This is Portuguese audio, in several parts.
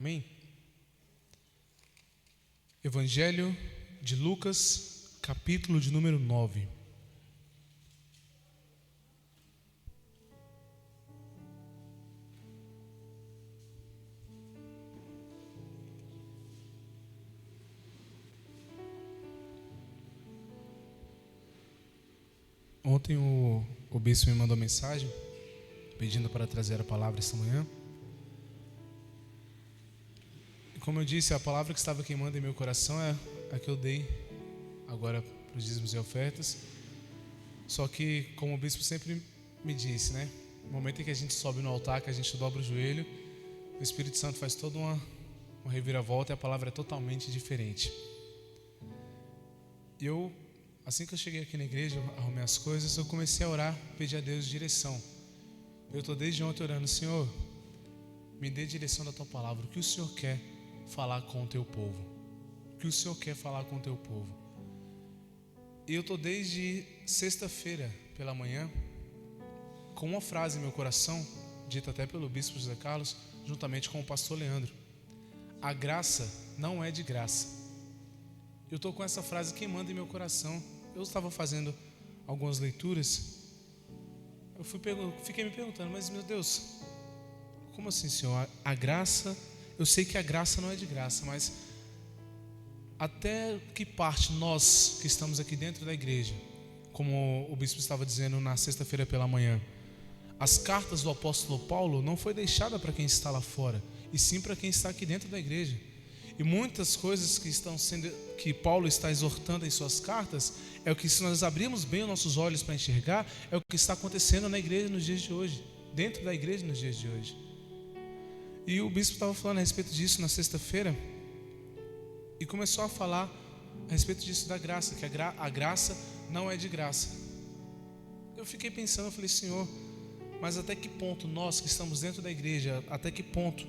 Amém? Evangelho de Lucas, capítulo de número 9. Ontem o bispo me mandou mensagem pedindo para trazer a palavra esta manhã. E como eu disse, a palavra que estava queimando em meu coração é a que eu dei agora para os dízimos e ofertas. Só que, como o bispo sempre me disse, né? No momento em que a gente sobe no altar, que a gente dobra o joelho, o Espírito Santo faz toda uma reviravolta e a palavra é totalmente diferente. E assim que eu cheguei aqui na igreja, eu arrumei as coisas, eu comecei a orar, pedir a Deus direção. Eu estou desde ontem orando: Senhor, me dê direção da Tua palavra. O que o Senhor quer falar com o Teu povo? O que o Senhor quer falar com o Teu povo? E eu estou desde sexta-feira pela manhã com uma frase em meu coração, dita até pelo bispo José Carlos, juntamente com o pastor Leandro: a graça não é de graça. Eu estou com essa frase queimando em meu coração. Eu estava fazendo algumas leituras. Eu fiquei me perguntando: mas meu Deus, como assim, Senhor? A graça, eu sei que a graça não é de graça, mas até que parte nós que estamos aqui dentro da igreja, como o bispo estava dizendo na sexta-feira pela manhã, as cartas do apóstolo Paulo não foi deixada para quem está lá fora, e sim para quem está aqui dentro da igreja. E muitas coisas que Paulo está exortando em suas cartas é o que, se nós abrirmos bem os nossos olhos para enxergar, é o que está acontecendo na igreja nos dias de hoje, dentro da igreja nos dias de hoje. E o bispo estava falando a respeito disso na sexta-feira e começou a falar a respeito disso da graça, que a graça não é de graça. Eu fiquei pensando, eu falei: Senhor, mas até que ponto nós que estamos dentro da igreja, até que ponto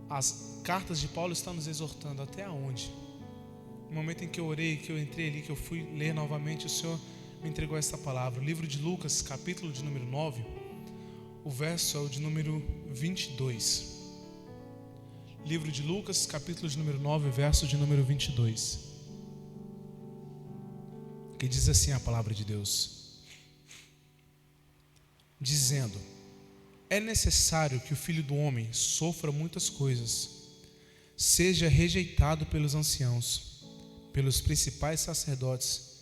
as cartas de Paulo estão nos exortando? Até aonde? No momento em que eu orei, que eu entrei ali, que eu fui ler novamente, o Senhor me entregou esta palavra. O livro de Lucas, capítulo de número 9, o verso é o de número 22. Livro de Lucas, capítulo de número 9, verso de número 22. Que diz assim a palavra de Deus: dizendo: é necessário que o Filho do Homem sofra muitas coisas, seja rejeitado pelos anciãos, pelos principais sacerdotes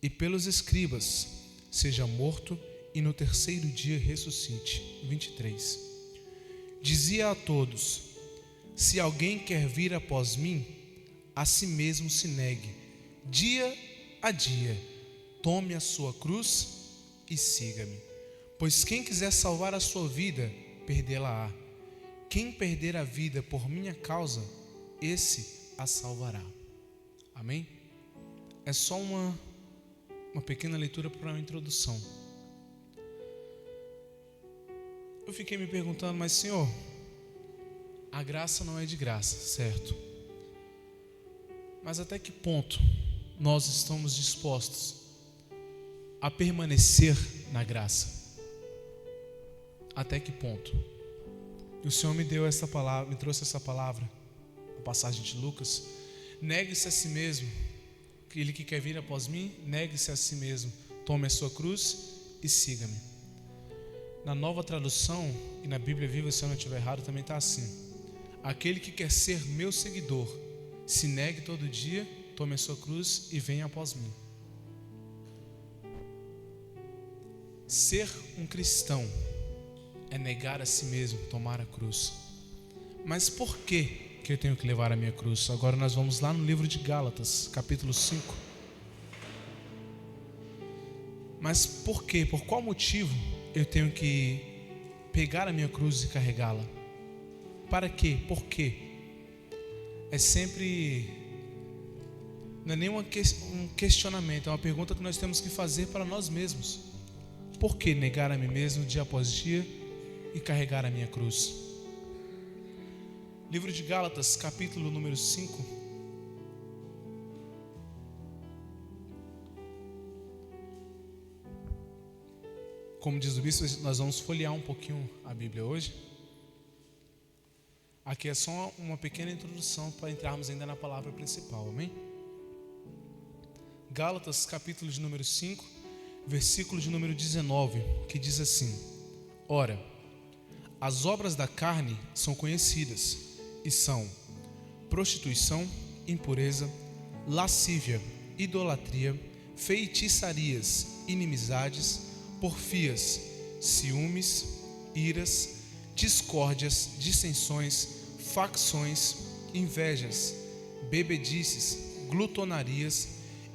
e pelos escribas, seja morto e no terceiro dia ressuscite. 23. Dizia a todos: se alguém quer vir após mim, a si mesmo se negue, dia a dia, tome a sua cruz e siga-me. Pois quem quiser salvar a sua vida, perdê-la-á. Quem perder a vida por minha causa, esse a salvará. Amém? É só uma pequena leitura para uma introdução. Eu fiquei me perguntando: mas Senhor, a graça não é de graça, certo? Mas até que ponto nós estamos dispostos a permanecer na graça? Até que ponto? E o Senhor me deu essa palavra, me trouxe essa palavra, a passagem de Lucas: negue-se a si mesmo. Aquele que quer vir após mim, negue-se a si mesmo, tome a sua cruz e siga-me. Na Nova Tradução e na Bíblia Viva, se eu não estiver errado, também está assim: aquele que quer ser meu seguidor, se negue todo dia, tome a sua cruz e venha após mim. Ser um cristão é negar a si mesmo, tomar a cruz. Mas por que eu tenho que levar a minha cruz? Agora nós vamos lá no livro de Gálatas, capítulo 5. Mas por quê? Por qual motivo eu tenho que pegar a minha cruz e carregá-la? Para quê? Por quê? É sempre, não é nem um questionamento, é uma pergunta que nós temos que fazer para nós mesmos. Por que negar a mim mesmo dia após dia e carregar a minha cruz? Livro de Gálatas, capítulo número 5. Como diz o bispo, nós vamos folhear um pouquinho a Bíblia hoje. Aqui é só uma pequena introdução para entrarmos ainda na palavra principal, amém? Gálatas, capítulo de número 5, versículo de número 19, que diz assim: Ora, as obras da carne são conhecidas, e são prostituição, impureza, lascívia, idolatria, feitiçarias, inimizades, porfias, ciúmes, iras, discórdias, dissensões, facções, invejas, bebedices, glutonarias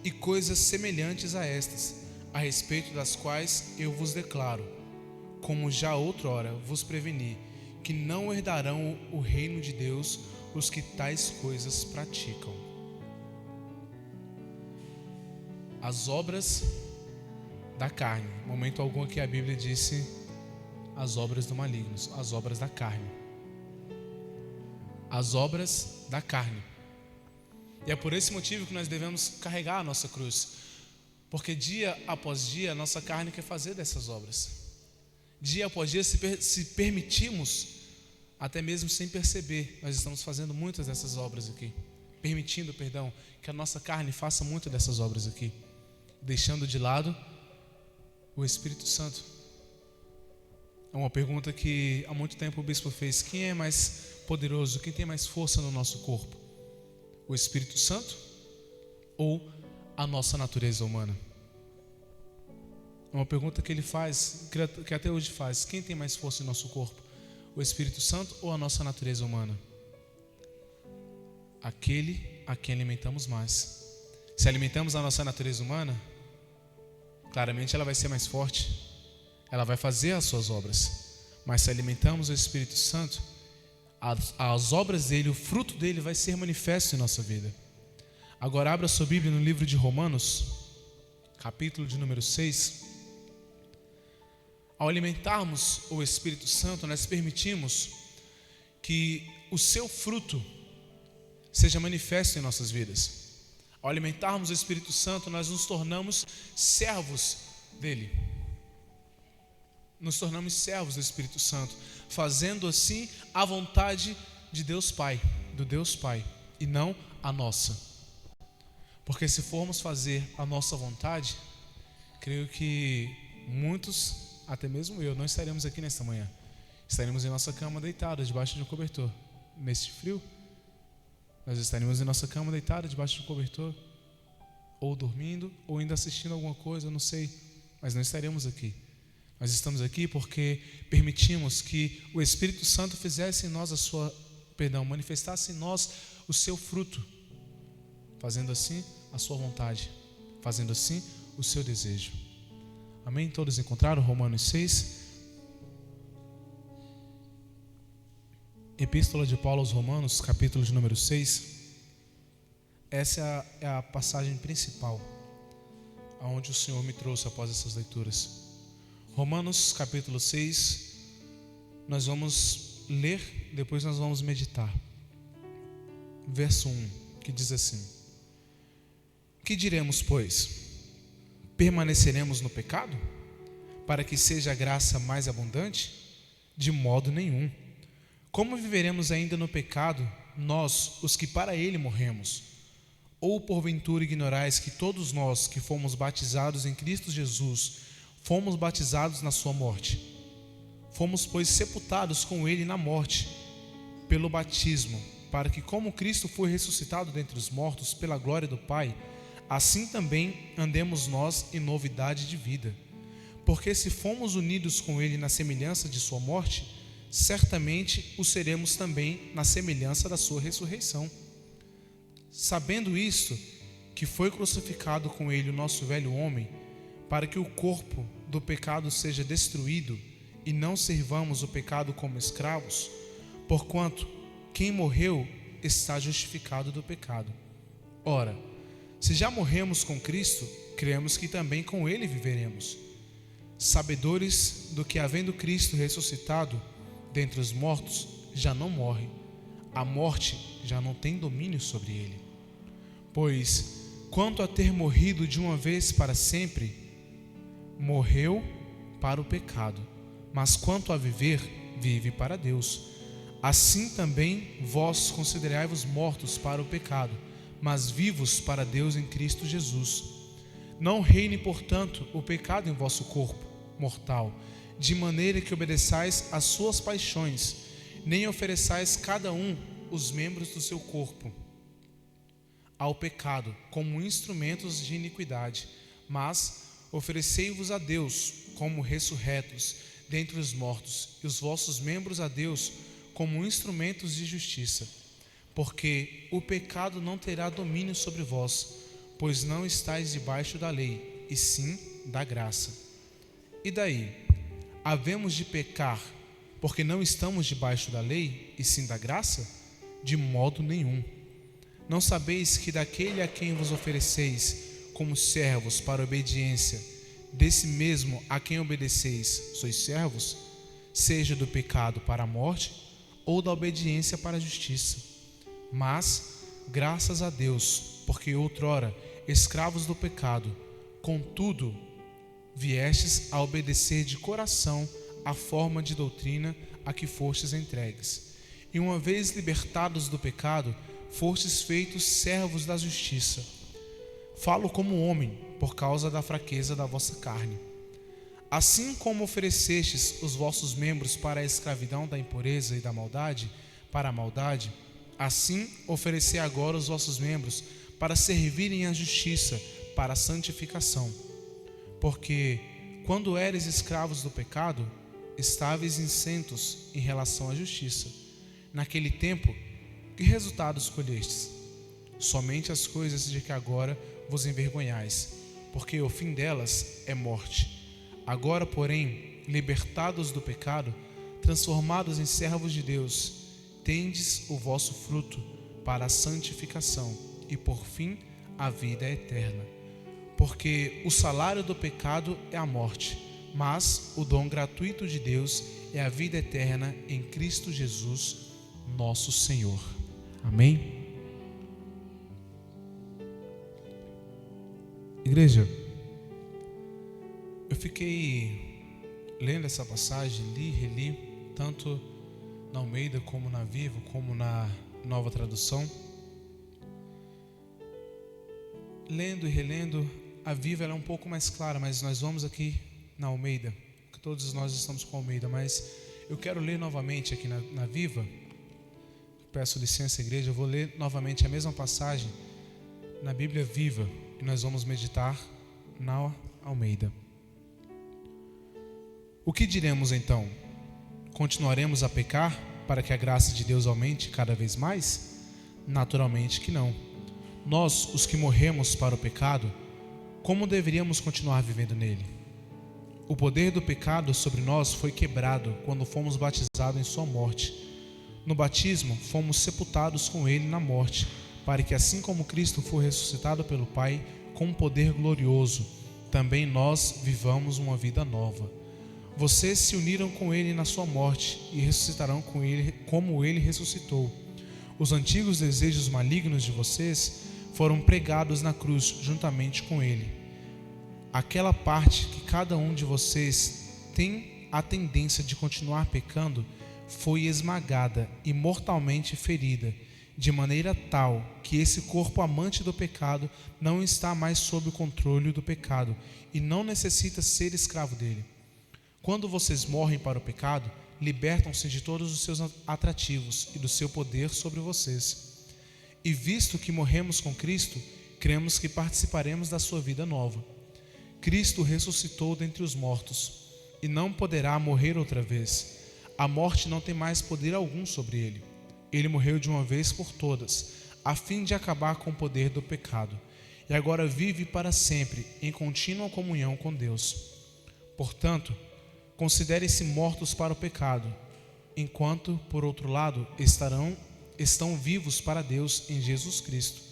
e coisas semelhantes a estas, a respeito das quais eu vos declaro, como já outrora vos preveni, que não herdarão o reino de Deus os que tais coisas praticam. As obras da carne. Momento algum aqui a Bíblia disse as obras do maligno, as obras da carne. As obras da carne. E é por esse motivo que nós devemos carregar a nossa cruz, porque dia após dia a nossa carne quer fazer dessas obras. Dia após dia, se permitirmos, até mesmo sem perceber, nós estamos fazendo muitas dessas obras aqui, permitindo, que a nossa carne faça muito dessas obras aqui, deixando de lado o Espírito Santo. É uma pergunta que há muito tempo o bispo fez: quem é mais poderoso, quem tem mais força no nosso corpo? O Espírito Santo ou a nossa natureza humana? É uma pergunta que ele faz, que até hoje faz: quem tem mais força em nosso corpo? O Espírito Santo ou a nossa natureza humana? Aquele a quem alimentamos mais. Se alimentamos a nossa natureza humana, claramente ela vai ser mais forte, ela vai fazer as suas obras. Mas se alimentamos o Espírito Santo, as obras dele, o fruto dele vai ser manifesto em nossa vida. Agora abra sua Bíblia no livro de Romanos, capítulo de número 6. Ao alimentarmos o Espírito Santo, nós permitimos que o seu fruto seja manifesto em nossas vidas. Ao alimentarmos o Espírito Santo, nós nos tornamos servos dele. Nos tornamos servos do Espírito Santo, fazendo assim a vontade de Deus Pai, do Deus Pai, e não a nossa. Porque se formos fazer a nossa vontade, creio que muitos, até mesmo eu, não estaremos aqui nesta manhã. Estaremos em nossa cama deitados, debaixo de um cobertor. Neste frio, nós estaremos em nossa cama deitados, debaixo de um cobertor, ou dormindo, ou ainda assistindo alguma coisa, eu não sei, mas não estaremos aqui. Nós estamos aqui porque permitimos que o Espírito Santo fizesse em nós manifestasse em nós o seu fruto, fazendo assim a sua vontade, fazendo assim o seu desejo. Amém? Todos encontraram Romanos 6? Epístola de Paulo aos Romanos, capítulo de número 6. Essa é a passagem principal, aonde o Senhor me trouxe após essas leituras. Romanos, capítulo 6, nós vamos ler, depois nós vamos meditar. Verso 1, que diz assim: Que diremos, pois? Permaneceremos no pecado, para que seja a graça mais abundante? De modo nenhum. Como viveremos ainda no pecado, nós, os que para ele morremos? Ou porventura ignorais que todos nós que fomos batizados em Cristo Jesus, fomos batizados na sua morte? Fomos, pois, sepultados com ele na morte, pelo batismo, para que, como Cristo foi ressuscitado dentre os mortos pela glória do Pai, assim também andemos nós em novidade de vida. Porque se fomos unidos com ele na semelhança de sua morte, certamente o seremos também na semelhança da sua ressurreição. Sabendo isto, que foi crucificado com ele o nosso velho homem, para que o corpo do pecado seja destruído e não servamos o pecado como escravos, porquanto quem morreu está justificado do pecado. Ora, se já morremos com Cristo, cremos que também com ele viveremos, sabedores do que, havendo Cristo ressuscitado dentre os mortos, já não morre, a morte já não tem domínio sobre ele. Pois, quanto a ter morrido de uma vez para sempre, morreu para o pecado, mas quanto a viver, vive para Deus. Assim também vós considerai-vos mortos para o pecado, mas vivos para Deus em Cristo Jesus. Não reine, portanto, o pecado em vosso corpo mortal, de maneira que obedeçais às suas paixões, nem ofereçais cada um os membros do seu corpo ao pecado como instrumentos de iniquidade, mas oferecei-vos a Deus como ressurretos dentre os mortos, e os vossos membros a Deus como instrumentos de justiça. Porque o pecado não terá domínio sobre vós, pois não estáis debaixo da lei, e sim da graça. E daí? Havemos de pecar porque não estamos debaixo da lei, e sim da graça? De modo nenhum. Não sabeis que daquele a quem vos ofereceis como servos para a obediência, desse mesmo a quem obedeceis, sois servos, seja do pecado para a morte, ou da obediência para a justiça? Mas, graças a Deus, porque outrora, escravos do pecado, contudo, viestes a obedecer de coração a forma de doutrina a que fostes entregues. E uma vez libertados do pecado, fostes feitos servos da justiça. Falo como homem, por causa da fraqueza da vossa carne. Assim como oferecestes os vossos membros para a escravidão da impureza e da maldade, para a maldade, assim oferecei agora os vossos membros para servirem à justiça, para a santificação. Porque, quando eres escravos do pecado, estáveis incensos em relação à justiça. Naquele tempo, que resultados colhestes? Somente as coisas de que agora vos envergonhais, porque o fim delas é morte. Agora, porém, libertados do pecado, transformados em servos de Deus, tendes o vosso fruto para a santificação e, por fim, a vida eterna. Porque o salário do pecado é a morte, mas o dom gratuito de Deus é a vida eterna em Cristo Jesus, nosso Senhor. Amém? Igreja, eu fiquei lendo essa passagem, li, reli, tanto na Almeida como na Viva, como na Nova Tradução. Lendo e relendo, a Viva ela é um pouco mais clara, mas nós vamos aqui na Almeida, que todos nós estamos com a Almeida, mas eu quero ler novamente aqui na Viva. Peço licença, igreja, eu vou ler novamente a mesma passagem na Bíblia Viva e nós vamos meditar na Almeida. O que diremos então? Continuaremos a pecar para que a graça de Deus aumente cada vez mais? Naturalmente que não. Nós, os que morremos para o pecado, como deveríamos continuar vivendo nele? O poder do pecado sobre nós foi quebrado quando fomos batizados em sua morte. No batismo, fomos sepultados com ele na morte, para que assim como Cristo foi ressuscitado pelo Pai com um poder glorioso, também nós vivamos uma vida nova. Vocês se uniram com ele na sua morte e ressuscitarão com ele como ele ressuscitou. Os antigos desejos malignos de vocês foram pregados na cruz juntamente com ele. Aquela parte que cada um de vocês tem a tendência de continuar pecando foi esmagada e mortalmente ferida, de maneira tal que esse corpo amante do pecado não está mais sob o controle do pecado e não necessita ser escravo dele. Quando vocês morrem para o pecado, libertam-se de todos os seus atrativos e do seu poder sobre vocês. E visto que morremos com Cristo, cremos que participaremos da sua vida nova. Cristo ressuscitou dentre os mortos e não poderá morrer outra vez. A morte não tem mais poder algum sobre ele. Ele morreu de uma vez por todas, a fim de acabar com o poder do pecado, e agora vive para sempre em contínua comunhão com Deus. Portanto, considerem-se mortos para o pecado, enquanto, por outro lado, estão vivos para Deus em Jesus Cristo.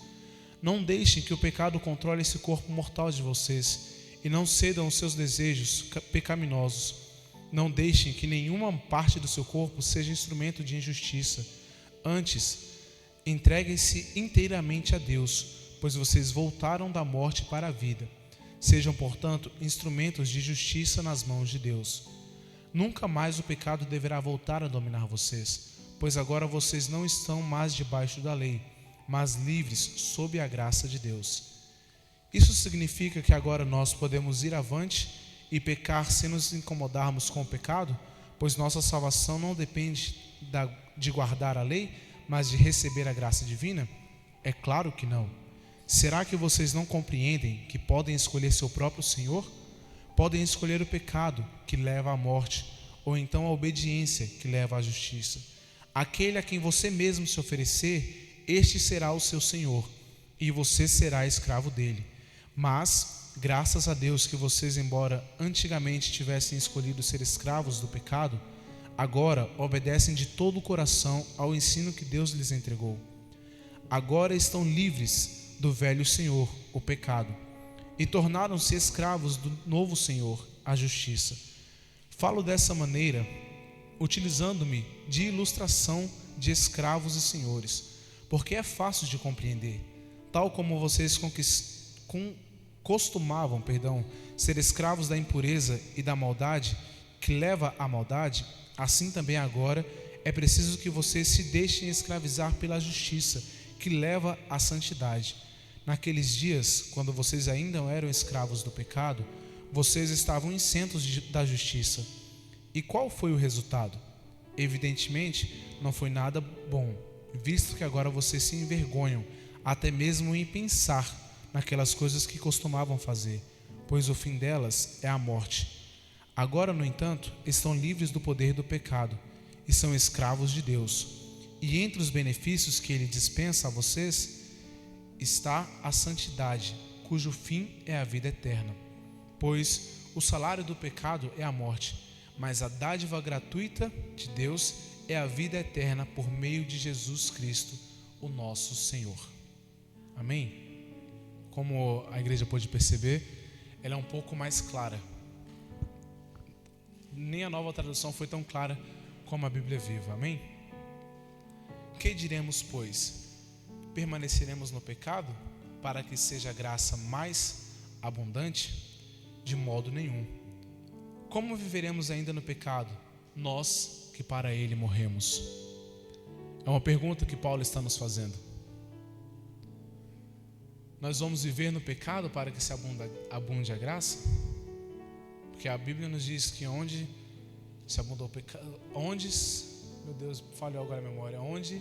Não deixem que o pecado controle esse corpo mortal de vocês e não cedam aos seus desejos pecaminosos. Não deixem que nenhuma parte do seu corpo seja instrumento de injustiça. Antes, entreguem-se inteiramente a Deus, pois vocês voltaram da morte para a vida. Sejam, portanto, instrumentos de justiça nas mãos de Deus. Nunca mais o pecado deverá voltar a dominar vocês, pois agora vocês não estão mais debaixo da lei, mas livres sob a graça de Deus. Isso significa que agora nós podemos ir avante e pecar sem nos incomodarmos com o pecado, pois nossa salvação não depende de guardar a lei, mas de receber a graça divina? É claro que não. Será que vocês não compreendem que podem escolher seu próprio Senhor? Podem escolher o pecado, que leva à morte, ou então a obediência, que leva à justiça. Aquele a quem você mesmo se oferecer, este será o seu Senhor, e você será escravo dele. Mas, graças a Deus que vocês, embora antigamente tivessem escolhido ser escravos do pecado, agora obedecem de todo o coração ao ensino que Deus lhes entregou. Agora estão livres do velho senhor, o pecado, e tornaram-se escravos do novo Senhor, a justiça. Falo dessa maneira, utilizando-me de ilustração de escravos e senhores, porque é fácil de compreender. Tal como vocês costumavam ser escravos da impureza e da maldade, que leva à maldade, assim também agora é preciso que vocês se deixem escravizar pela justiça, que leva à santidade. Naqueles dias, quando vocês ainda eram escravos do pecado, vocês estavam isentos da justiça. E qual foi o resultado? Evidentemente, não foi nada bom, visto que agora vocês se envergonham, até mesmo em pensar naquelas coisas que costumavam fazer, pois o fim delas é a morte. Agora, no entanto, estão livres do poder do pecado e são escravos de Deus. E entre os benefícios que Ele dispensa a vocês está a santidade, cujo fim é a vida eterna. Pois o salário do pecado é a morte, mas a dádiva gratuita de Deus é a vida eterna por meio de Jesus Cristo, o nosso Senhor. Amém? Como a igreja pôde perceber, ela é um pouco mais clara. Nem a nova tradução foi tão clara como a Bíblia Viva. Amém? Que diremos, pois? Permaneceremos no pecado para que seja a graça mais abundante? De modo nenhum. Como viveremos ainda no pecado, nós que para ele morremos? É uma pergunta que Paulo está nos fazendo. Nós vamos viver no pecado para que se abunde a graça? Porque a Bíblia nos diz que onde se abundou o pecado, meu Deus, falhou agora a memória, onde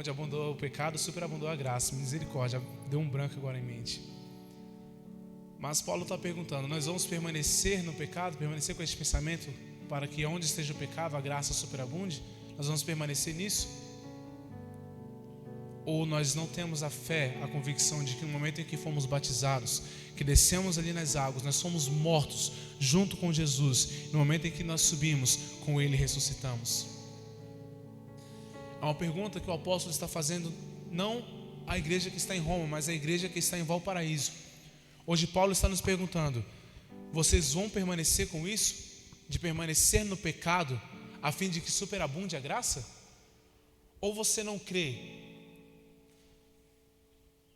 abundou o pecado, superabundou a graça. Misericórdia, deu um branco agora em mente. Mas Paulo está perguntando, nós vamos permanecer no pecado, permanecer com esse pensamento, para que onde esteja o pecado, a graça superabunde? Nós vamos permanecer nisso? Ou nós não temos a fé, a convicção de que no momento em que fomos batizados, que descemos ali nas águas, nós somos mortos junto com Jesus, no momento em que nós subimos, com Ele ressuscitamos? É uma pergunta que o apóstolo está fazendo, não à igreja que está em Roma, mas à igreja que está em Valparaíso. Hoje Paulo está nos perguntando, vocês vão permanecer com isso? De permanecer no pecado, a fim de que superabunde a graça? Ou você não crê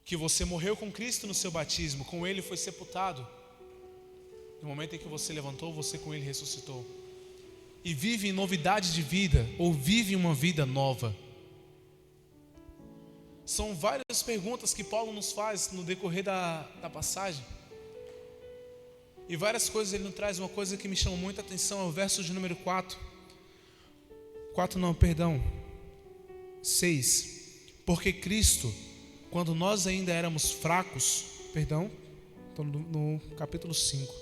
que você morreu com Cristo no seu batismo, com Ele foi sepultado, no momento em que você levantou, você com Ele ressuscitou, e vive em novidade de vida, ou vive uma vida nova? São várias perguntas que Paulo nos faz no decorrer da passagem, e várias coisas ele nos traz. Uma coisa que me chama muita atenção é o verso de número 6. Porque Cristo, quando nós ainda éramos fracos, estou no capítulo 5.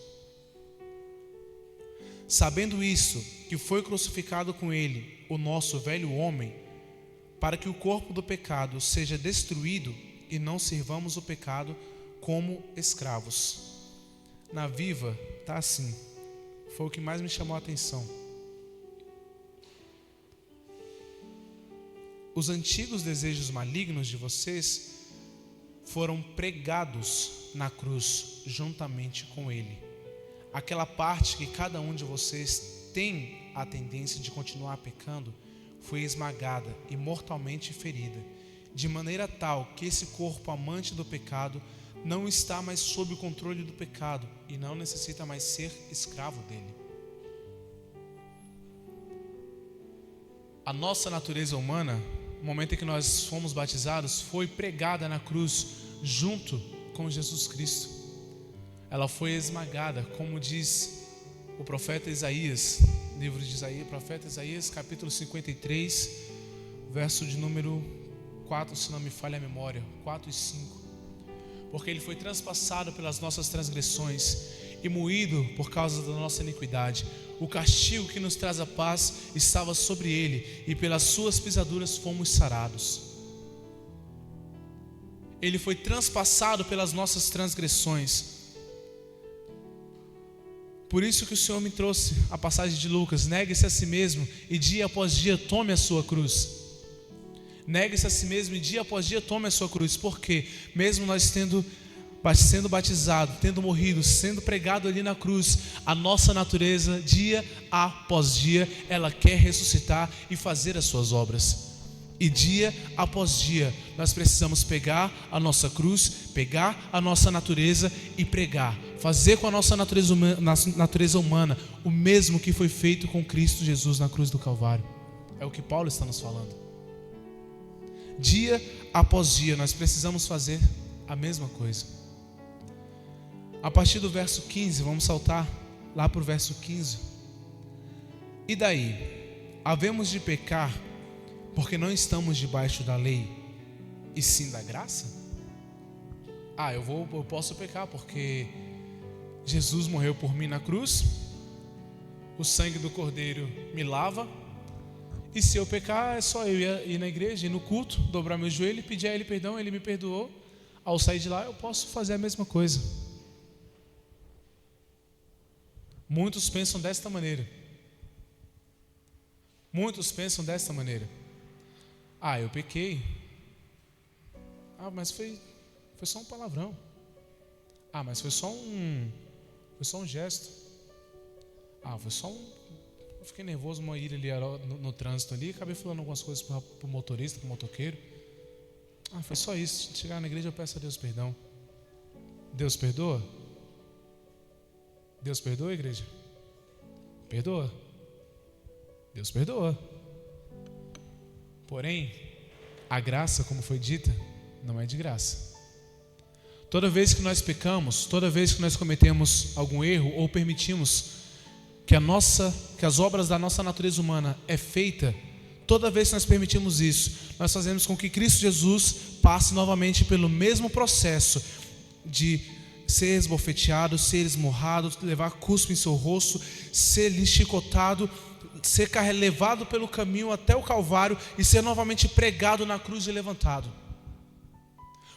Sabendo isso, que foi crucificado com Ele o nosso velho homem, para que o corpo do pecado seja destruído e não sirvamos o pecado como escravos. Na Viva está assim, foi o que mais me chamou a atenção. Os antigos desejos malignos de vocês foram pregados na cruz juntamente com Ele. Aquela parte que cada um de vocês tem a tendência de continuar pecando foi esmagada e mortalmente ferida, de maneira tal que esse corpo amante do pecado não está mais sob o controle do pecado e não necessita mais ser escravo dele. A nossa natureza humana, no momento em que nós fomos batizados, foi pregada na cruz junto com Jesus Cristo. Ela foi esmagada, como diz o profeta Isaías, livro de Isaías, profeta Isaías, capítulo 53, verso de número 4, se não me falha a memória, 4 e 5. Porque ele foi transpassado pelas nossas transgressões e moído por causa da nossa iniquidade. O castigo que nos traz a paz estava sobre ele, e pelas suas pisaduras fomos sarados. Ele foi transpassado pelas nossas transgressões. Por isso que o Senhor me trouxe a passagem de Lucas: negue-se a si mesmo e dia após dia tome a sua cruz. Negue-se a si mesmo e dia após dia tome a sua cruz. Porque mesmo nós sendo batizado, tendo morrido, sendo pregado ali na cruz, a nossa natureza, dia após dia, ela quer ressuscitar e fazer as suas obras. E dia após dia nós precisamos pegar a nossa cruz, pegar a nossa natureza e pregar, fazer com a nossa natureza humana o mesmo que foi feito com Cristo Jesus na cruz do Calvário. É o que Paulo está nos falando. Dia após dia nós precisamos fazer a mesma coisa. A partir do verso 15, vamos saltar lá para o verso 15. E daí? Havemos de pecar porque não estamos debaixo da lei, e sim da graça? Eu posso pecar porque Jesus morreu por mim na cruz, o sangue do Cordeiro me lava, e se eu pecar é só eu ir na igreja, ir no culto, dobrar meu joelho e pedir a Ele perdão, Ele me perdoou. Ao sair de lá eu posso fazer a mesma coisa. Muitos pensam desta maneira. Eu pequei. Mas foi só um palavrão. Mas foi só um gesto. Eu fiquei nervoso uma ira ali no trânsito ali, acabei falando algumas coisas pro motorista, pro motoqueiro. Foi só isso. Chegar na igreja eu peço a Deus perdão. Deus perdoa? Deus perdoa, igreja? Perdoa. Deus perdoa. Porém, a graça, como foi dita, não é de graça. Toda vez que nós pecamos, toda vez que nós cometemos algum erro ou permitimos que as obras da nossa natureza humana é feita, toda vez que nós permitimos isso, nós fazemos com que Cristo Jesus passe novamente pelo mesmo processo de ser esbofeteado, ser esmurrado, levar cuspe em seu rosto, ser lhe chicotado, ser levado pelo caminho até o Calvário e ser novamente pregado na cruz e levantado.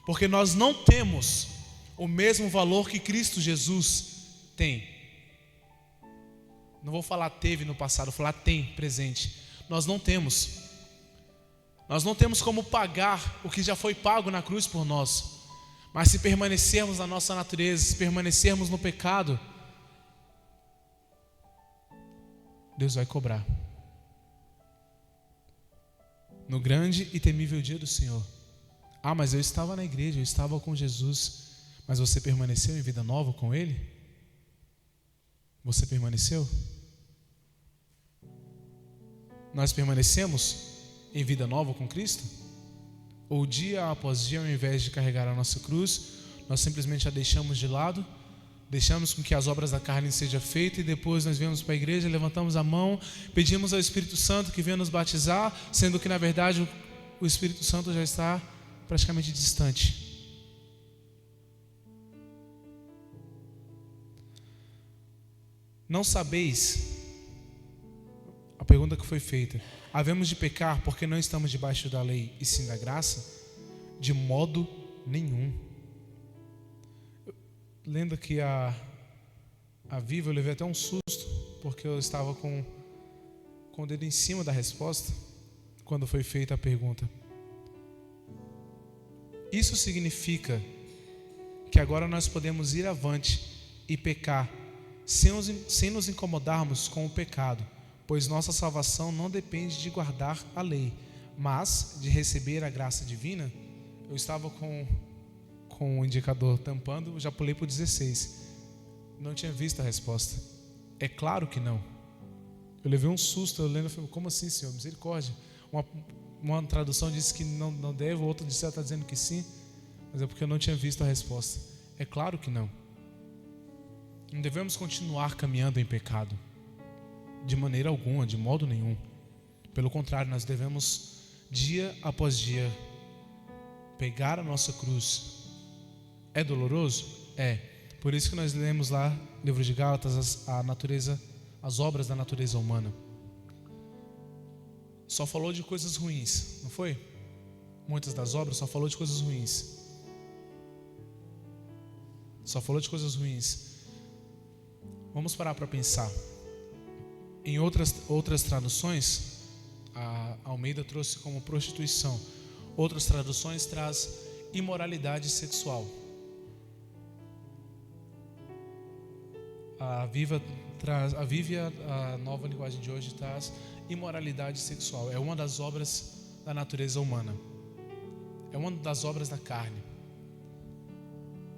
Porque nós não temos o mesmo valor que Cristo Jesus tem. Não vou falar teve no passado, vou falar tem presente. Nós não temos como pagar o que já foi pago na cruz por nós. Mas se permanecermos na nossa natureza, se permanecermos no pecado, Deus vai cobrar. No grande e temível dia do Senhor. Mas eu estava na igreja, eu estava com Jesus. Mas você permaneceu em vida nova com Ele? Você permaneceu? Nós permanecemos em vida nova com Cristo? Ou dia após dia, ao invés de carregar a nossa cruz, nós simplesmente a deixamos de lado, deixamos com que as obras da carne sejam feitas e depois nós viemos para a igreja, levantamos a mão, pedimos ao Espírito Santo que venha nos batizar, sendo que na verdade o Espírito Santo já está praticamente distante. Não sabeis, a pergunta que foi feita, havemos de pecar porque não estamos debaixo da lei e sim da graça? De modo nenhum. Lendo aqui a Viva, eu levei até um susto, porque eu estava com o dedo em cima da resposta, quando foi feita a pergunta. Isso significa que agora nós podemos ir avante e pecar, sem nos incomodarmos com o pecado, pois nossa salvação não depende de guardar a lei, mas de receber a graça divina. Eu estava com com o indicador tampando, já pulei para o 16. Não tinha visto a resposta. É claro que não. Eu levei um susto, eu lendo, eu falei, como assim, Senhor? Misericórdia. Uma tradução disse que não deve, outra disse que ela está dizendo que sim, mas é porque eu não tinha visto a resposta. É claro que não. Não devemos continuar caminhando em pecado, de maneira alguma, de modo nenhum. Pelo contrário, nós devemos, dia após dia, pegar a nossa cruz. É doloroso? É. Por isso que nós lemos lá, no livro de Gálatas, as obras da natureza humana. Só falou de coisas ruins, não foi? Muitas das obras só falou de coisas ruins. Só falou de coisas ruins. Vamos parar para pensar. Em outras traduções, a Almeida trouxe como prostituição. Outras traduções traz imoralidade sexual. A nova linguagem de hoje traz imoralidade sexual. É uma das obras da natureza humana. É uma das obras da carne.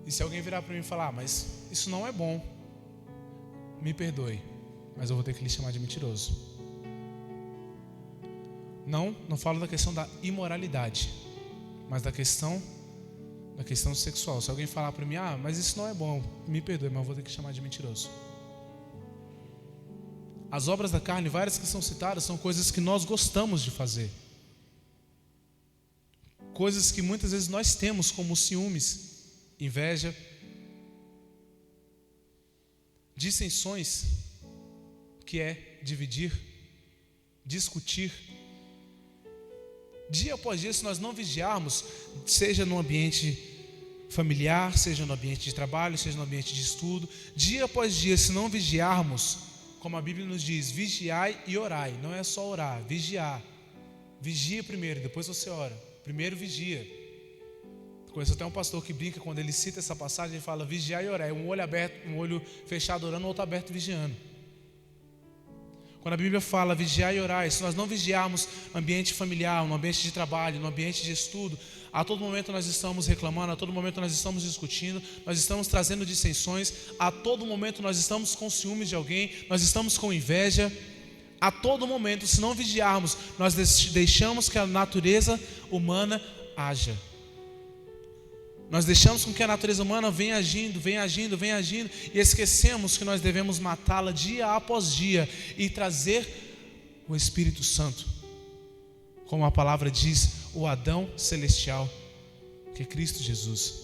E se alguém virar para mim e falar, mas isso não é bom, me perdoe, mas eu vou ter que lhe chamar de mentiroso. Não falo da questão da imoralidade, mas da questão sexual. Se alguém falar para mim, mas isso não é bom, me perdoe, mas eu vou ter que chamar de mentiroso. As obras da carne, várias que são citadas, são coisas que nós gostamos de fazer. Coisas que muitas vezes nós temos, como ciúmes, inveja, dissensões, que é dividir, discutir. Dia após dia, se nós não vigiarmos, seja no ambiente familiar, seja no ambiente de trabalho, seja no ambiente de estudo, dia após dia, se não vigiarmos, como a Bíblia nos diz, vigiai e orai. Não é só orar, vigiar. Vigia primeiro, depois você ora. Primeiro vigia. Conheço até um pastor que brinca, quando ele cita essa passagem, ele fala vigiar e orar. É um olho aberto, um olho fechado orando, o outro aberto vigiando. Quando a Bíblia fala vigiar e orar, se nós não vigiarmos no ambiente familiar, no ambiente de trabalho, no ambiente de estudo, a todo momento nós estamos reclamando, a todo momento nós estamos discutindo, nós estamos trazendo dissensões, a todo momento nós estamos com ciúmes de alguém, nós estamos com inveja. A todo momento, se não vigiarmos, nós deixamos que a natureza humana haja. Nós deixamos com que a natureza humana venha agindo, e esquecemos que nós devemos matá-la dia após dia e trazer o Espírito Santo, como a palavra diz, o Adão celestial, que é Cristo Jesus.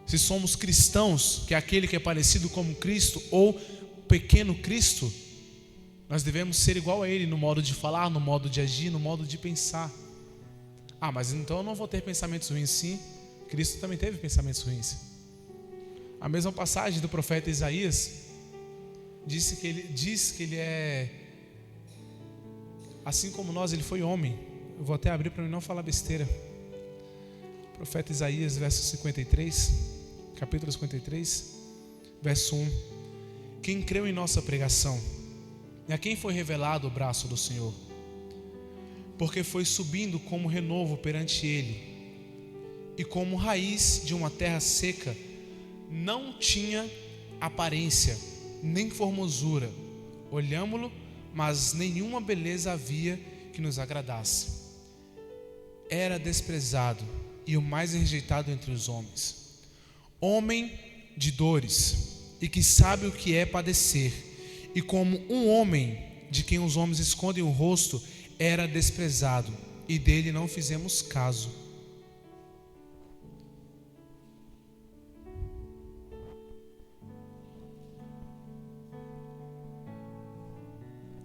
Se somos cristãos, que é aquele que é parecido com Cristo, ou pequeno Cristo, nós devemos ser igual a Ele no modo de falar, no modo de agir, no modo de pensar. Mas então eu não vou ter pensamentos ruins. Sim, Cristo também teve pensamentos ruins. A mesma passagem do profeta Isaías diz que ele é assim como nós, ele foi homem. Eu vou até abrir para mim não falar besteira. Profeta Isaías, capítulo 53, verso 1. Quem creu em nossa pregação, e a quem foi revelado o braço do Senhor? Porque foi subindo como renovo perante ele, e como raiz de uma terra seca, não tinha aparência, nem formosura. Olhámo-lo, mas nenhuma beleza havia que nos agradasse. Era desprezado e o mais rejeitado entre os homens, homem de dores, e que sabe o que é padecer, e como um homem de quem os homens escondem o rosto, era desprezado, e dele não fizemos caso.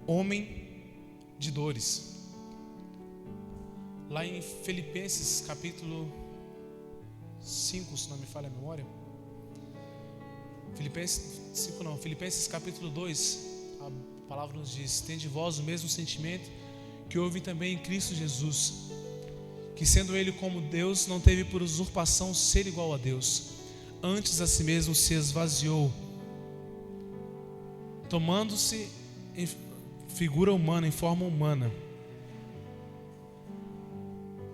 Homem de dores. Lá em Filipenses capítulo 5, se não me falha a memória, Filipenses capítulo 2, a palavra nos diz: tende vós o mesmo sentimento que houve também em Cristo Jesus, que sendo ele como Deus, não teve por usurpação ser igual a Deus, antes a si mesmo se esvaziou, tomando-se em figura humana, em forma humana.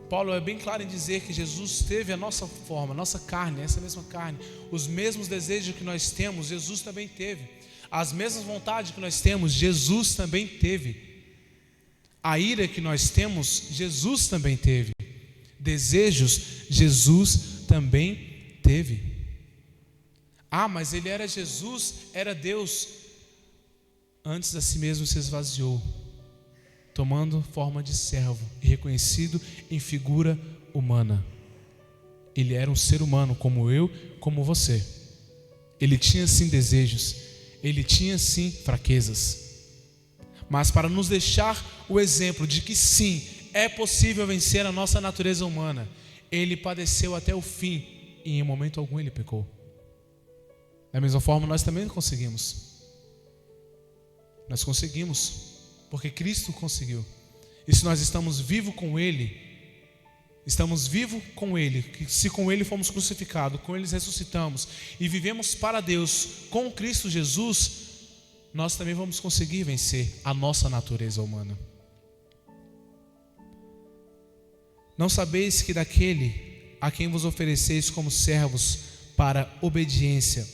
Paulo é bem claro em dizer que Jesus teve a nossa forma, a nossa carne, essa mesma carne, os mesmos desejos que nós temos, Jesus também teve. As mesmas vontades que nós temos, Jesus também teve. A ira que nós temos, Jesus também teve. Desejos, Jesus também teve. Mas ele era Jesus, era Deus. Antes a si mesmo se esvaziou, tomando forma de servo e reconhecido em figura humana. Ele era um ser humano como eu, como você. Ele tinha sim desejos, ele tinha sim fraquezas. Mas para nos deixar o exemplo de que sim, é possível vencer a nossa natureza humana, ele padeceu até o fim e em momento algum ele pecou. Da mesma forma nós também conseguimos. Nós conseguimos, porque Cristo conseguiu. E se nós estamos vivos com Ele, que se com Ele fomos crucificados, com Ele ressuscitamos e vivemos para Deus com Cristo Jesus, nós também vamos conseguir vencer a nossa natureza humana. Não sabeis que daquele a quem vos ofereceis como servos para obediência,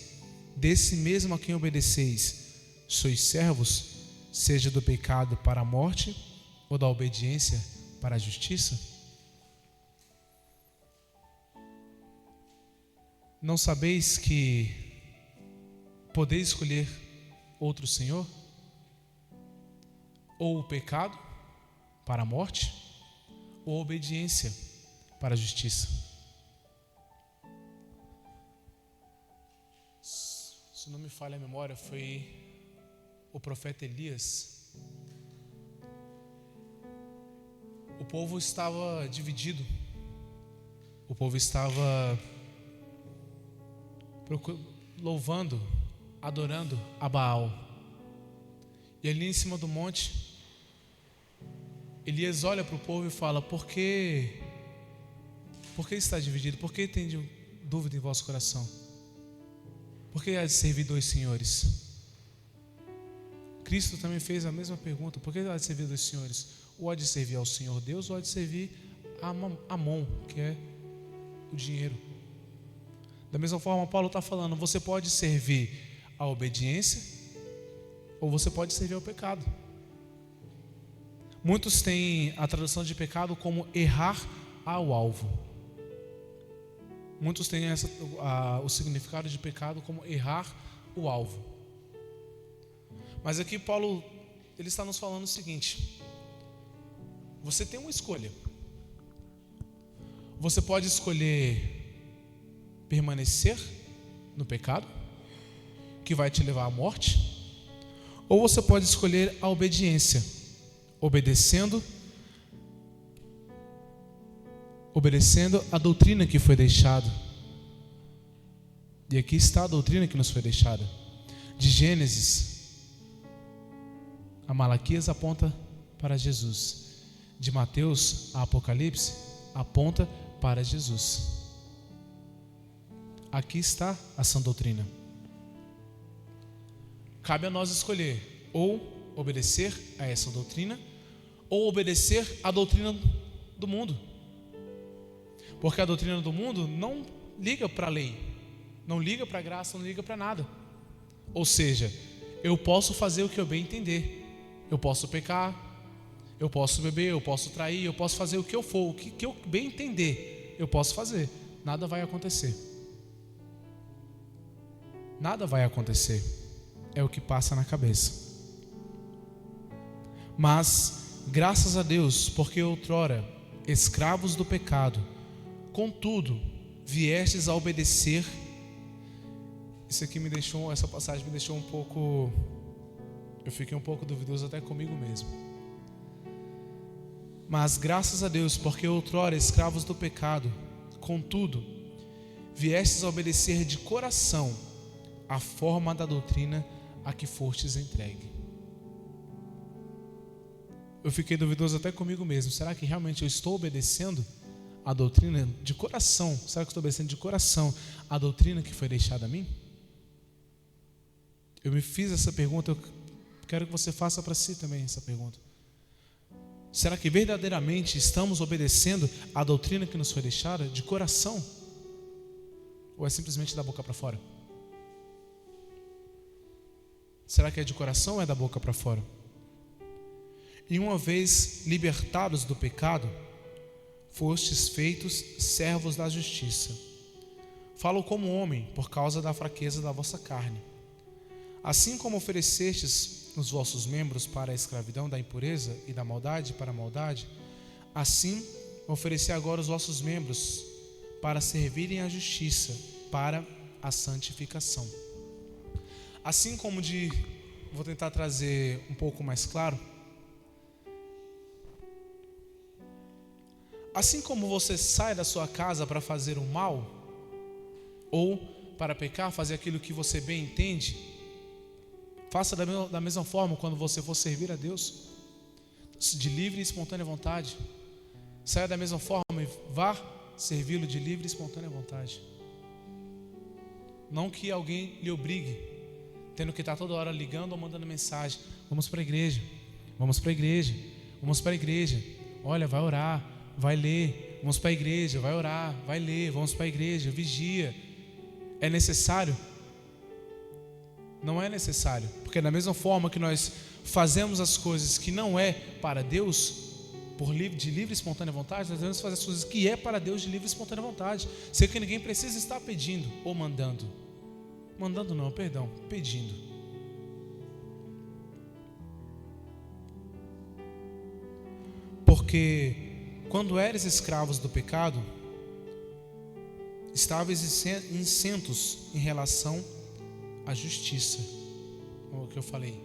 desse mesmo a quem obedeceis, sois servos, seja do pecado para a morte ou da obediência para a justiça? Não sabeis que podeis escolher outro Senhor? Ou o pecado para a morte ou a obediência para a justiça? Se não me falha a memória, foi o profeta Elias. O povo estava dividido. O povo estava louvando, adorando a Baal. E ali em cima do monte, Elias olha para o povo e fala: Por que está dividido? Por que tem dúvida em vosso coração? Por que há de servir dois senhores? Cristo também fez a mesma pergunta: por que há de servir dois senhores? Ou há de servir ao Senhor Deus, ou há de servir a Mamon, que é o dinheiro. Da mesma forma, Paulo está falando: você pode servir à obediência, ou você pode servir ao pecado. Muitos têm a tradução de pecado como errar ao alvo. Muitos têm o significado de pecado como errar o alvo. Mas aqui Paulo, ele está nos falando o seguinte: você tem uma escolha. Você pode escolher permanecer no pecado, que vai te levar à morte, ou você pode escolher a obediência, obedecendo a doutrina que foi deixada. E aqui está a doutrina que nos foi deixada. De Gênesis a Malaquias aponta para Jesus. De Mateus a Apocalipse aponta para Jesus. Aqui está a sã doutrina. Cabe a nós escolher ou obedecer a essa doutrina, ou obedecer à doutrina do mundo. Porque a doutrina do mundo não liga para a lei, não liga para a graça, não liga para nada. Ou seja, eu posso fazer o que eu bem entender. Eu posso pecar, eu posso beber, eu posso trair, eu posso fazer o que eu for, o que eu bem entender, eu posso fazer. Nada vai acontecer. Nada vai acontecer. É o que passa na cabeça. Mas, graças a Deus, porque outrora, escravos do pecado, contudo, viestes a obedecer. Essa passagem me deixou um pouco, eu fiquei um pouco duvidoso até comigo mesmo. Mas graças a Deus, porque outrora escravos do pecado, contudo, viestes a obedecer de coração a forma da doutrina a que fostes entregue. Eu fiquei duvidoso até comigo mesmo. Será que realmente eu estou obedecendo a doutrina de coração? Será que eu estou obedecendo de coração a doutrina que foi deixada a mim? Eu me fiz essa pergunta. Eu quero que você faça para si também essa pergunta. Será que verdadeiramente estamos obedecendo à doutrina que nos foi deixada de coração? Ou é simplesmente da boca para fora? Será que é de coração ou é da boca para fora? E uma vez libertados do pecado, fostes feitos servos da justiça. Falo como homem, por causa da fraqueza da vossa carne. Assim como oferecestes os vossos membros para a escravidão da impureza e da maldade para a maldade, assim ofereci agora os vossos membros para servirem à justiça, para a santificação. Assim como vou tentar trazer um pouco mais claro. Assim como você sai da sua casa para fazer o mal, ou para pecar, fazer aquilo que você bem entende, faça da mesma forma quando você for servir a Deus, de livre e espontânea vontade. Saia da mesma forma e vá servi-lo de livre e espontânea vontade. Não que alguém lhe obrigue, tendo que estar toda hora ligando ou mandando mensagem: vamos para a igreja, vamos para a igreja, vamos para a igreja, olha, vai orar, vai ler, vamos para a igreja, vai orar, vai ler, vamos para a igreja, vigia. É necessário? Não é necessário, porque da mesma forma que nós fazemos as coisas que não é para Deus, de livre e espontânea vontade, nós devemos fazer as coisas que é para Deus de livre e espontânea vontade, sem que ninguém precise estar pedindo ou mandando. Pedindo. Porque quando eres escravos do pecado, estavais isentos em relação à justiça. O que eu falei.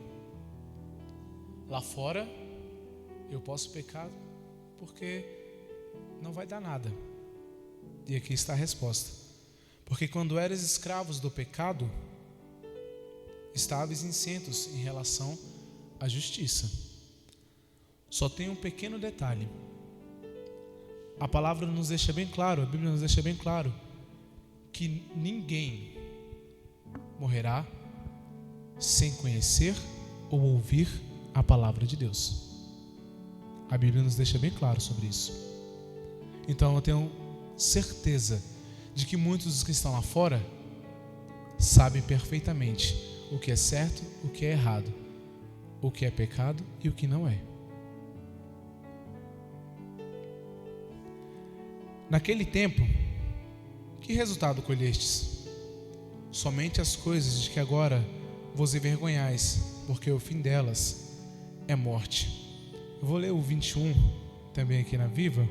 Lá fora eu posso pecar porque não vai dar nada. E aqui está a resposta. Porque quando eres escravos do pecado, estavais isentos em relação à justiça. Só tem um pequeno detalhe. A palavra nos deixa bem claro, a Bíblia nos deixa bem claro, que ninguém morrerá sem conhecer ou ouvir a palavra de Deus. A Bíblia nos deixa bem claro sobre isso. Então eu tenho certeza de que muitos dos que estão lá fora sabem perfeitamente o que é certo, o que é errado, o que é pecado e o que não é. Naquele tempo, que resultado colhestes? Somente as coisas de que agora vos envergonhais, porque o fim delas é morte. Eu vou ler o 21 também aqui na Viva.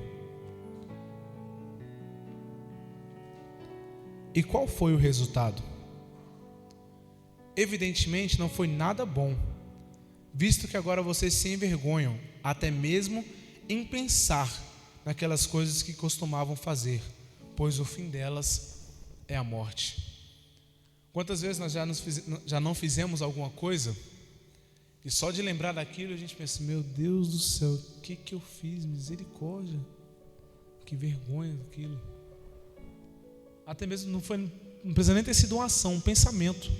E qual foi o resultado? Evidentemente não foi nada bom, visto que agora vocês se envergonham, até mesmo em pensar naquelas coisas que costumavam fazer, pois o fim delas é a morte. Quantas vezes nós já não fizemos alguma coisa e só de lembrar daquilo a gente pensa: meu Deus do céu, o que eu fiz? Misericórdia, que vergonha daquilo. Até mesmo não precisa nem ter sido uma ação, um pensamento.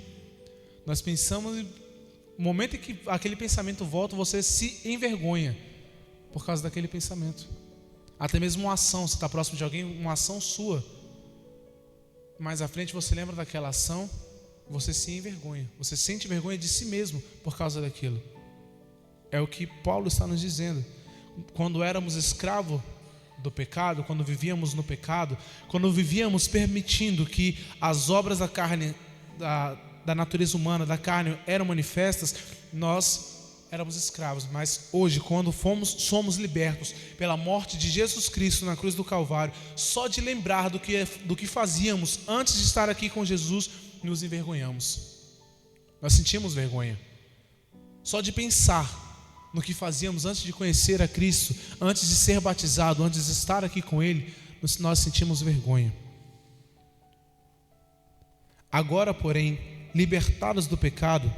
Nós pensamos e no momento em que aquele pensamento volta, você se envergonha por causa daquele pensamento. Até mesmo uma ação, você está próximo de alguém, uma ação sua, mais à frente você lembra daquela ação, você se envergonha, você sente vergonha de si mesmo por causa daquilo. É o que Paulo está nos dizendo. Quando éramos escravos do pecado, quando vivíamos no pecado, quando vivíamos permitindo que as obras da carne, da natureza humana, da carne, eram manifestas, nós éramos escravos. Mas hoje, quando somos libertos pela morte de Jesus Cristo na cruz do Calvário, só de lembrar do que fazíamos antes de estar aqui com Jesus, nos envergonhamos. Nós sentimos vergonha só de pensar no que fazíamos antes de conhecer a Cristo, antes de ser batizado, antes de estar aqui com Ele. Nós sentimos vergonha. Agora, porém, libertados do pecado,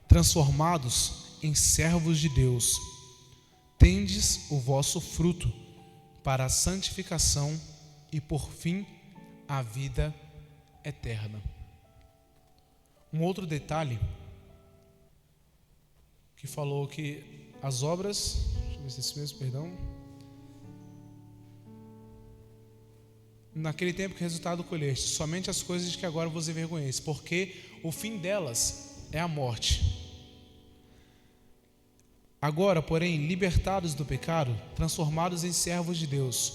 transformados em servos de Deus, tendes o vosso fruto para a santificação e por fim a vida eterna. Um outro detalhe que falou que as obras, deixa eu ver isso mesmo, perdão. Naquele tempo que resultado colheste, somente as coisas de que agora vos envergonheis, porque o fim delas é a morte. Agora, porém, libertados do pecado, transformados em servos de Deus,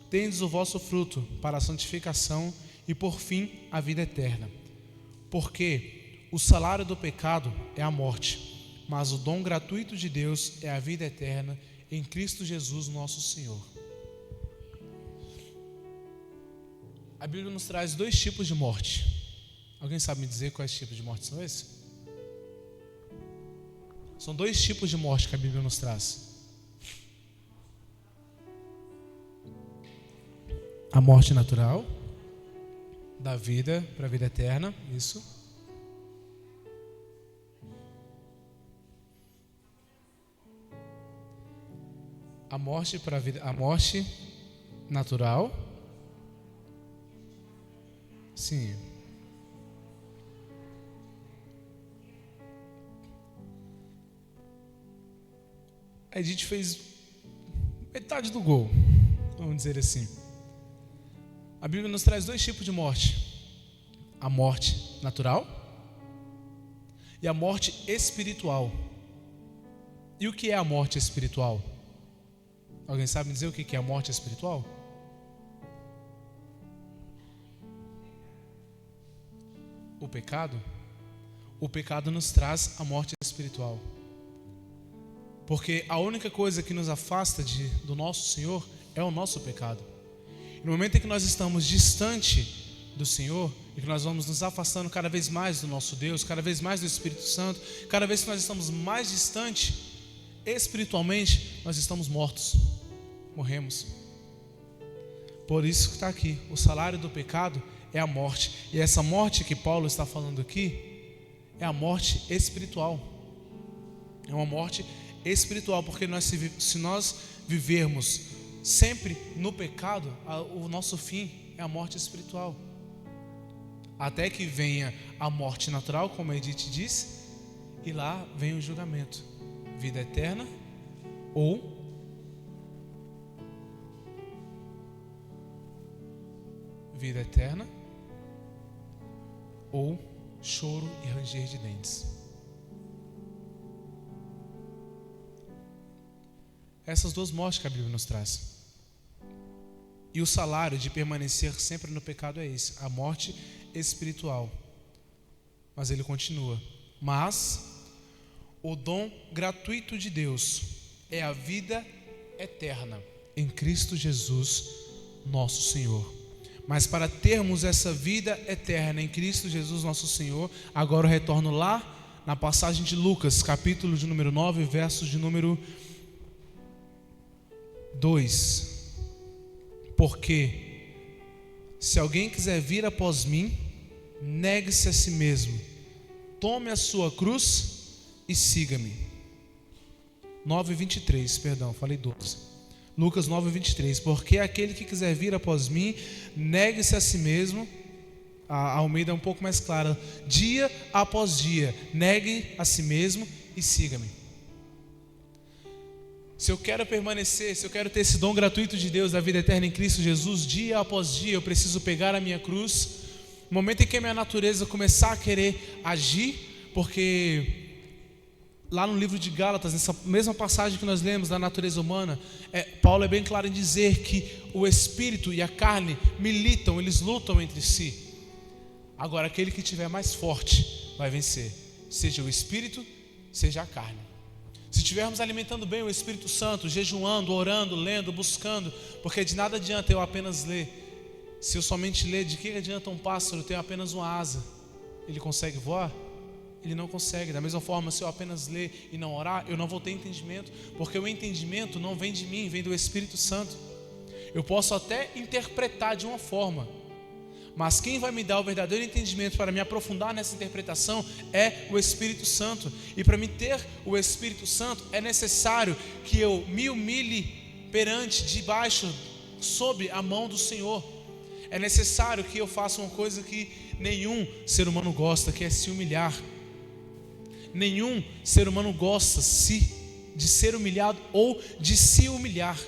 tendes o vosso fruto para a santificação e, por fim, a vida eterna. Porque o salário do pecado é a morte, mas o dom gratuito de Deus é a vida eterna em Cristo Jesus, nosso Senhor. A Bíblia nos traz 2 tipos de morte. Alguém sabe me dizer quais tipos de morte são esses? São 2 tipos de morte que a Bíblia nos traz. A morte natural, da vida para a vida eterna, isso. A morte para a vida, a morte natural. Sim. A Edith fez metade do gol, vamos dizer assim. A Bíblia nos traz 2 tipos de morte: a morte natural e a morte espiritual. E o que é a morte espiritual? Alguém sabe me dizer o que é a morte espiritual? O pecado? O pecado nos traz a morte espiritual. Porque a única coisa que nos afasta do nosso Senhor é o nosso pecado. E no momento em que nós estamos distante do Senhor, e que nós vamos nos afastando cada vez mais do nosso Deus, cada vez mais do Espírito Santo, cada vez que nós estamos mais distante, espiritualmente, nós estamos mortos, morremos. Por isso que está aqui, o salário do pecado é a morte. E essa morte que Paulo está falando aqui é a morte espiritual. É uma morte espiritual, porque se nós vivermos sempre no pecado, o nosso fim é a morte espiritual. Até que venha a morte natural, como a Edith disse, e lá vem o julgamento. Vida eterna ou vida eterna ou choro e ranger de dentes. Essas 2 mortes que a Bíblia nos traz. E o salário de permanecer sempre no pecado é esse, a morte espiritual. Mas ele continua: mas o dom gratuito de Deus é a vida eterna em Cristo Jesus, nosso Senhor. Mas para termos essa vida eterna em Cristo Jesus, nosso Senhor, agora eu retorno lá na passagem de Lucas, capítulo de número 9, versos de número 2. Porque se alguém quiser vir após mim, negue-se a si mesmo, tome a sua cruz e siga-me. 9:23, perdão, falei 12. Lucas 9:23, porque aquele que quiser vir após mim, negue-se a si mesmo. A Almeida é um pouco mais clara: dia após dia, negue a si mesmo e siga-me. Se eu quero permanecer, se eu quero ter esse dom gratuito de Deus da vida eterna em Cristo Jesus, dia após dia eu preciso pegar a minha cruz. No momento em que a minha natureza começar a querer agir, porque lá no livro de Gálatas, nessa mesma passagem que nós lemos da natureza humana, Paulo é bem claro em dizer que o espírito e a carne militam, eles lutam entre si. Agora, aquele que estiver mais forte vai vencer, seja o espírito, seja a carne. Se estivermos alimentando bem o Espírito Santo, jejuando, orando, lendo, buscando, porque de nada adianta eu apenas ler. Se eu somente ler, de que adianta um pássaro ter apenas uma asa? Ele consegue voar? Ele não consegue. Da mesma forma, se eu apenas ler e não orar, eu não vou ter entendimento, porque o entendimento não vem de mim, vem do Espírito Santo. Eu posso até interpretar de uma forma, mas quem vai me dar o verdadeiro entendimento para me aprofundar nessa interpretação é o Espírito Santo. E para me ter o Espírito Santo é necessário que eu me humilhe perante, debaixo, sob a mão do Senhor. É necessário que eu faça uma coisa que nenhum ser humano gosta, que é se humilhar. Nenhum ser humano gosta se de ser humilhado ou de se humilhar.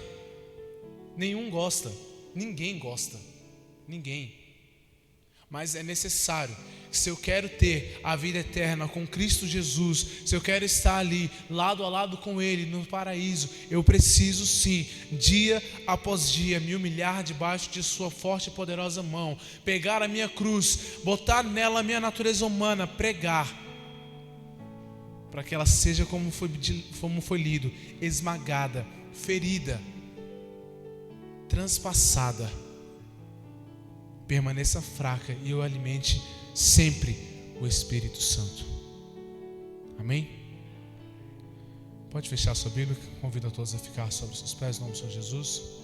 Nenhum gosta, ninguém gosta, ninguém. Mas é necessário, se eu quero ter a vida eterna com Cristo Jesus, se eu quero estar ali, lado a lado com Ele, no paraíso, eu preciso sim, dia após dia, me humilhar debaixo de Sua forte e poderosa mão, pegar a minha cruz, botar nela a minha natureza humana, pregar, para que ela seja como foi lido, esmagada, ferida, transpassada, permaneça fraca e eu alimente sempre o Espírito Santo. Amém? Pode fechar a sua Bíblia, convido a todos a ficar sobre os seus pés, em nome do Senhor Jesus.